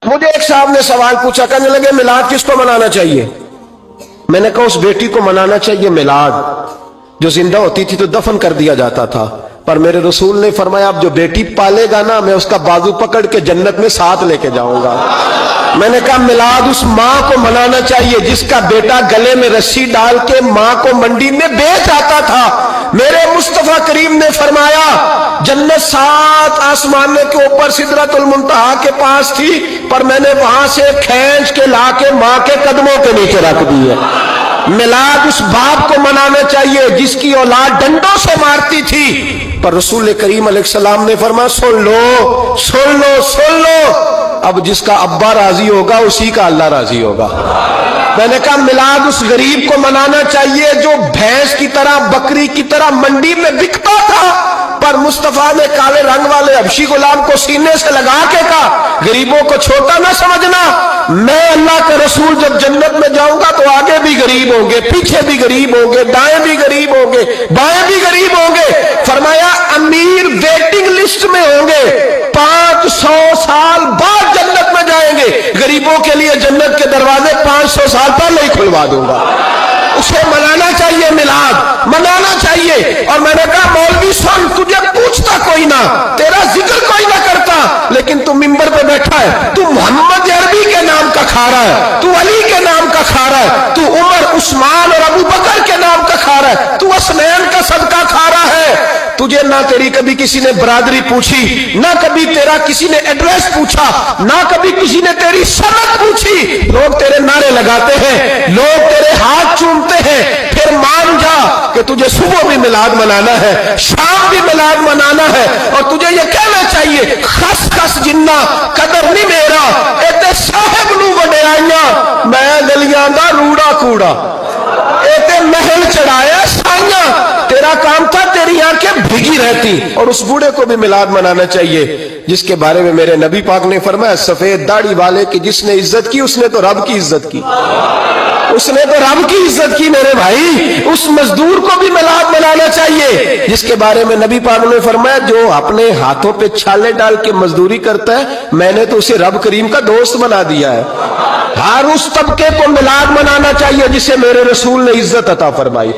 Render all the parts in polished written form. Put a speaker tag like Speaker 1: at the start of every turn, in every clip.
Speaker 1: مجھے ایک صاحب نے سوال پوچھا، کہنے لگے میلاد کس کو منانا چاہیے؟ میں نے کہا اس بیٹی کو منانا چاہیے میلاد جو زندہ ہوتی تھی تو دفن کر دیا جاتا تھا، پر میرے رسول نے فرمایا اب جو بیٹی پالے گا نا میں اس کا بازو پکڑ کے جنت میں ساتھ لے کے جاؤں گا۔ میں نے کہا میلاد اس ماں کو منانا چاہیے جس کا بیٹا گلے میں رسی ڈال کے ماں کو منڈی میں بیچ آتا تھا۔ میرے مصطفیٰ کریم نے فرمایا جنت 7 آسمانے کے اوپر سدرۃ المنتہا کے پاس تھی، پر میں نے وہاں سے کھینچ کے لا کے ماں کے قدموں کے نیچے رکھ دی ہے۔ میلاد اس باپ کو منانا چاہیے جس کی اولاد ڈنڈوں سے مارتی تھی، پر رسول کریم علیہ السلام نے فرمایا سن لو سن لو سن لو، اب جس کا ابا راضی ہوگا اسی کا اللہ راضی ہوگا۔ میں نے کہا میلاد اس غریب کو منانا چاہیے جو بھینس کی طرح بکری کی طرح منڈی میں بکتا تھا، پر مصطفیٰ نے کالے رنگ والے حبشی غلام کو سینے سے لگا کے کہا غریبوں کو چھوٹا نہ سمجھنا، میں اللہ کے رسول جب جنت میں جاؤں گا تو آگے بھی غریب ہوں گے، پیچھے بھی غریب ہوں گے، دائیں بھی غریب ہوں گے، بائیں بھی غریب ہوں گے۔ فرمایا امیر ویٹنگ لسٹ میں ہوں گے، 500 سال بعد جنت میں جائیں گے، غریبوں کے لیے جنت کے دروازے 500 سال پہلے ہی کھلوا دوں گا۔ اسے منانا چاہیے، میلاد منانا چاہیے۔ اور میں نے کہا مولوی سن تجھے پوچھتا کوئی نہ، تیرا ذکر کوئی نہ کرتا، لیکن تو ممبر پہ بیٹھا ہے، تو محمد عربی کے نام کا کھا رہا ہے، تو علی کے نام کا کھا رہا ہے، تو عمر عثمان اور ابو بکر کے نام کا کھا رہا ہے، تو اسنین کا صدقہ کھا رہا ہے۔ تجھے نہ تیری کبھی کسی نے برادری پوچھی، نہ کبھی تیرا کسی نے ایڈریس پوچھا، نہ کبھی کسی نے تیری سند پوچھی۔ لوگ تیرے نعرے لگاتے ہیں، لوگ تیرے ہاتھ چومتے ہیں، پھر مان جا کہ تجھے صبح بھی میلاد منانا ہے، شام بھی میلاد منانا ہے، اور تجھے یہ کہنا چاہیے خس خس جنہ قدر نہیں میرا ایتے صاحب نو وڈیائیاں میں گلیاں دا روڑا کوڑا، ایتے محل چڑھایا سائیاں، تیرا کام تھا تیری آنکھیں بھیگی رہتی۔ اور اس بوڑھے کو بھی میلاد منانا چاہیے جس کے بارے میں میرے نبی پاک نے فرمایا سفید داڑھی والے کی جس نے عزت کی اس نے تو رب کی عزت کی، اس نے تو رب کی عزت کی میرے بھائی۔ اس مزدور کو بھی میلاد منانا چاہیے جس کے بارے میں نبی پاک نے فرمایا جو اپنے ہاتھوں پہ چھالے ڈال کے مزدوری کرتا ہے میں نے تو اسے رب کریم کا دوست بنا دیا ہے۔ ہر اس طبقے کو میلاد منانا چاہیے جسے میرے رسول نے عزت عطا فرمائی۔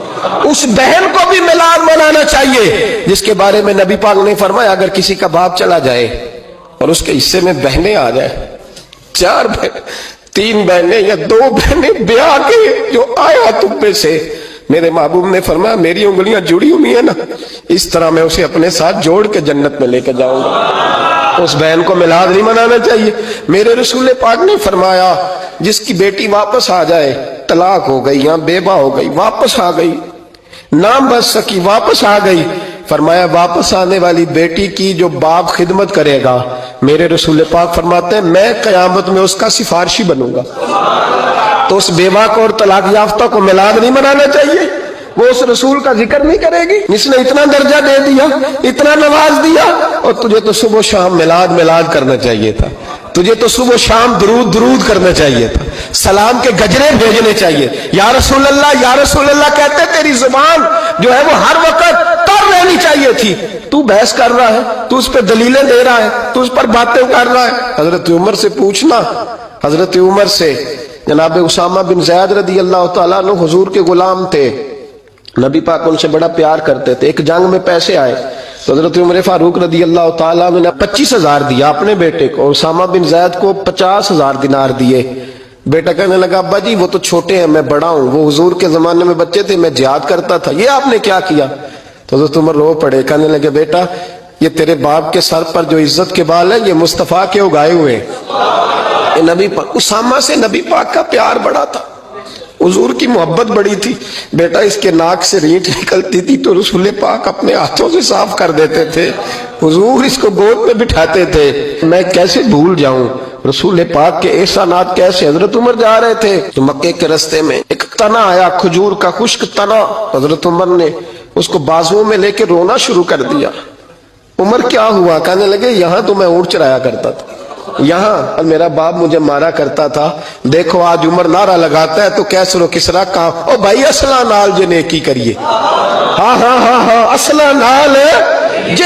Speaker 1: اس بہن کو بھی میلاد منانا چاہیے جس کے بارے میں نبی پاک نے فرمایا اگر کسی کا باپ چلا جائے اور اس کے حصے میں بہنیں آ جائیں، 4 بہن 3 بہنیں یا 2 بہنیں بیاہ کے جو آیا تم پہ سے، میرے محبوب نے فرمایا میری انگلیاں جڑی ہوئی ہیں نا اس طرح میں اسے اپنے ساتھ جوڑ کے جنت میں لے کے جاؤں گا۔ اس بہن کو میلاد نہیں منانا چاہیے۔ میرے رسول پاک نے فرمایا جس کی بیٹی واپس آ جائے، طلاق ہو گئی یا بیوہ ہو گئی، واپس آ گئی، نہ بچ سکی واپس آ گئی، فرمایا واپس آنے والی بیٹی کی جو باپ خدمت کرے گا میرے رسول پاک فرماتے ہیں میں قیامت میں اس کا سفارشی بنوں گا۔ تو اس بیوہ کو اور طلاق یافتہ کو میلاد نہیں منانا چاہیے؟ وہ اس رسول کا ذکر نہیں کرے گی جس نے اتنا درجہ دے دیا، اتنا نواز دیا؟ اور تجھے تو صبح و شام میلاد کرنا چاہیے تھا، تجھے تو صبح و شام درود کرنا چاہیے تھا، سلام کے گجرے بھیجنے چاہیے، یا رسول اللہ کہتے تیری زبان جو ہے وہ ہر وقت تر رہنی چاہیے تھی، تو بحث کر رہا ہے، تو اس پہ دلیلیں دے رہا ہے، تو اس پر باتیں کر رہا ہے۔ حضرت عمر سے پوچھنا، حضرت عمر سے جناب اسامہ بن زید رضی اللہ تعالیٰ عنہ حضور کے غلام تھے، نبی پاک ان سے بڑا پیار کرتے تھے۔ ایک جنگ میں پیسے آئے تو حضرت عمر فاروق رضی اللہ تعالیٰ عنہ نے 25,000 دیا اپنے بیٹے کو، اور اسامہ بن زید کو 50,000 دینار دیے۔ بیٹا کہنے لگا ابا جی وہ تو چھوٹے ہیں میں بڑا ہوں، وہ حضور کے زمانے میں بچے تھے میں جہاد کرتا تھا، یہ آپ نے کیا کیا؟ تو حضرت عمر رو پڑے، کہنے لگے بیٹا یہ تیرے باپ کے سر پر جو عزت کے بال ہیں یہ مصطفیٰ کے اگائے ہوئے ہیں۔ نبی پاک اسامہ سے نبی پاک کا پیار بڑا تھا، حضور کی محبت بڑی تھی۔ بیٹا اس کے ناک سے رینٹ نکلتی تھی تو رسول پاک اپنے ہاتھوں سے صاف کر دیتے تھے، حضور اس کو گود میں بٹھاتے تھے۔ میں کیسے بھول جاؤں رسول پاک کے احسانات کیسے۔ حضرت عمر جا رہے تھے تو مکے کے رستے میں ایک تنا آیا، کھجور کا خشک تنا، حضرت عمر نے اس کو بازوؤں میں لے کے رونا شروع کر دیا۔ عمر کیا ہوا؟ کہنے لگے یہاں تو میں اونٹ چرایا کرتا تھا، یہاں میرا باپ مجھے مارا کرتا تھا، دیکھو آج عمر نعرہ لگاتا ہے تو کیسر و کسرا کہاں، او بھائی اصلہ نال جے نیکی کریے، ہاں اصلہ نال جے